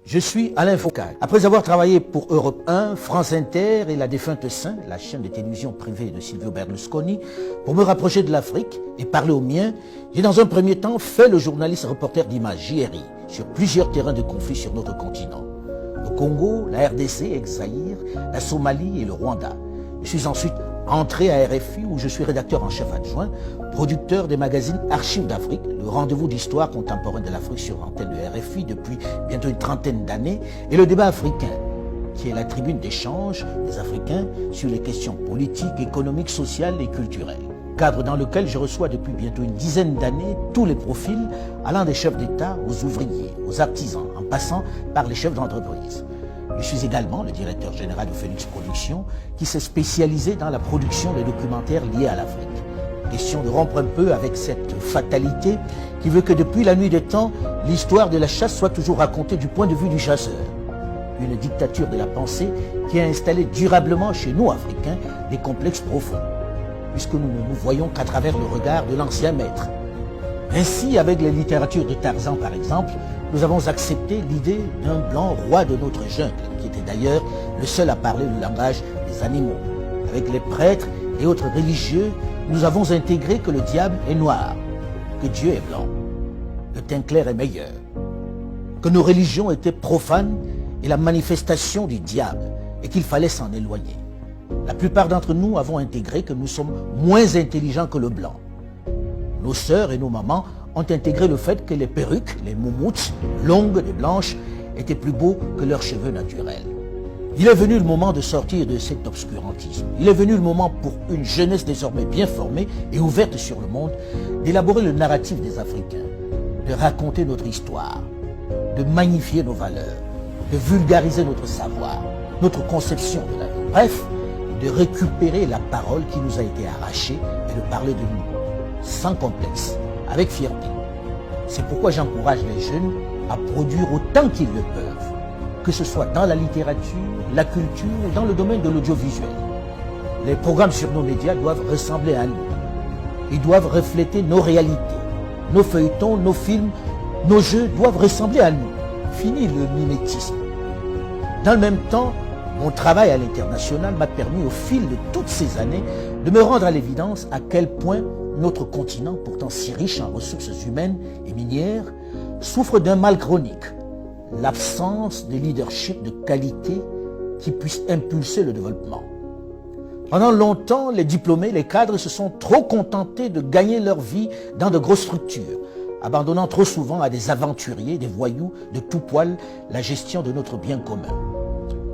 Je suis Alain Foucault. Après avoir travaillé pour Europe 1, France Inter et la défunte Saint, la chaîne de télévision privée de Silvio Berlusconi, pour me rapprocher de l'Afrique et parler aux miens, j'ai dans un premier temps fait le journaliste reporter d'Image JRI sur plusieurs terrains de conflit sur notre continent. Le Congo, la RDC, ex-Zaïre, la Somalie et le Rwanda. Je suis ensuite entré à RFI où je suis rédacteur en chef adjoint, producteur des magazines Archives d'Afrique, le rendez-vous d'histoire contemporaine de l'Afrique sur l'antenne de RFI depuis bientôt une trentaine d'années, et le débat africain, qui est la tribune d'échange des Africains sur les questions politiques, économiques, sociales et culturelles. Cadre dans lequel je reçois depuis bientôt une dizaine d'années tous les profils allant des chefs d'État aux ouvriers, aux artisans, en passant par les chefs d'entreprise. Je suis également le directeur général de Phoenix Productions qui s'est spécialisé dans la production de documentaires liés à l'Afrique. Question de rompre un peu avec cette fatalité qui veut que depuis la nuit des temps, l'histoire de la chasse soit toujours racontée du point de vue du chasseur. Une dictature de la pensée qui a installé durablement chez nous, Africains, des complexes profonds, puisque nous ne nous voyons qu'à travers le regard de l'ancien maître. Ainsi, avec les littératures de Tarzan par exemple, nous avons accepté l'idée d'un blanc roi de notre jungle, qui était d'ailleurs le seul à parler le langage des animaux. Avec les prêtres et autres religieux, nous avons intégré que le diable est noir, que Dieu est blanc, le teint clair est meilleur, que nos religions étaient profanes et la manifestation du diable, et qu'il fallait s'en éloigner. La plupart d'entre nous avons intégré que nous sommes moins intelligents que le blanc. Nos sœurs et nos mamans ont intégré le fait que les perruques, les moumoutes, longues et blanches, étaient plus beaux que leurs cheveux naturels. Il est venu le moment de sortir de cet obscurantisme. Il est venu le moment pour une jeunesse désormais bien formée et ouverte sur le monde, d'élaborer le narratif des Africains, de raconter notre histoire, de magnifier nos valeurs, de vulgariser notre savoir, notre conception de la vie. Bref, de récupérer la parole qui nous a été arrachée et de parler de nous, sans complexe, avec fierté. C'est pourquoi j'encourage les jeunes à produire autant qu'ils le peuvent, que ce soit dans la littérature, la culture ou dans le domaine de l'audiovisuel. Les programmes sur nos médias doivent ressembler à nous. Ils doivent refléter nos réalités. Nos feuilletons, nos films, nos jeux doivent ressembler à nous. Fini le mimétisme. Dans le même temps, mon travail à l'international m'a permis au fil de toutes ces années de me rendre à l'évidence à quel point notre continent, pourtant si riche en ressources humaines et minières, souffre d'un mal chronique, l'absence de leadership de qualité qui puisse impulser le développement. Pendant longtemps, les diplômés, les cadres se sont trop contentés de gagner leur vie dans de grosses structures, abandonnant trop souvent à des aventuriers, des voyous de tout poil la gestion de notre bien commun.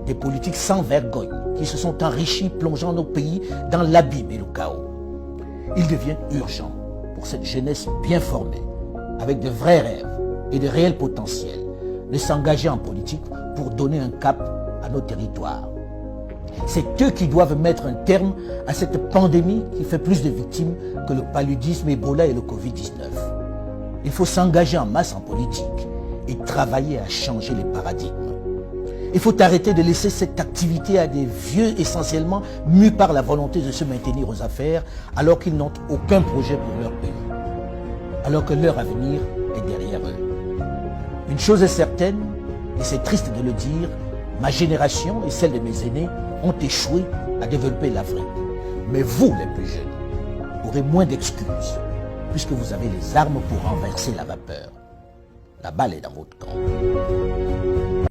Des politiques sans vergogne qui se sont enrichis, plongeant nos pays dans l'abîme et le chaos. Il devient urgent pour cette jeunesse bien formée, avec de vrais rêves et de réels potentiels, de s'engager en politique pour donner un cap à nos territoires. C'est eux qui doivent mettre un terme à cette pandémie qui fait plus de victimes que le paludisme, Ebola et le Covid-19. Il faut s'engager en masse en politique et travailler à changer les paradigmes. Il faut arrêter de laisser cette activité à des vieux essentiellement mus par la volonté de se maintenir aux affaires alors qu'ils n'ont aucun projet pour leur pays, alors que leur avenir est derrière eux. Une chose est certaine, et c'est triste de le dire, ma génération et celle de mes aînés ont échoué à développer l'Afrique. Mais vous, les plus jeunes, aurez moins d'excuses puisque vous avez les armes pour renverser la vapeur. La balle est dans votre camp.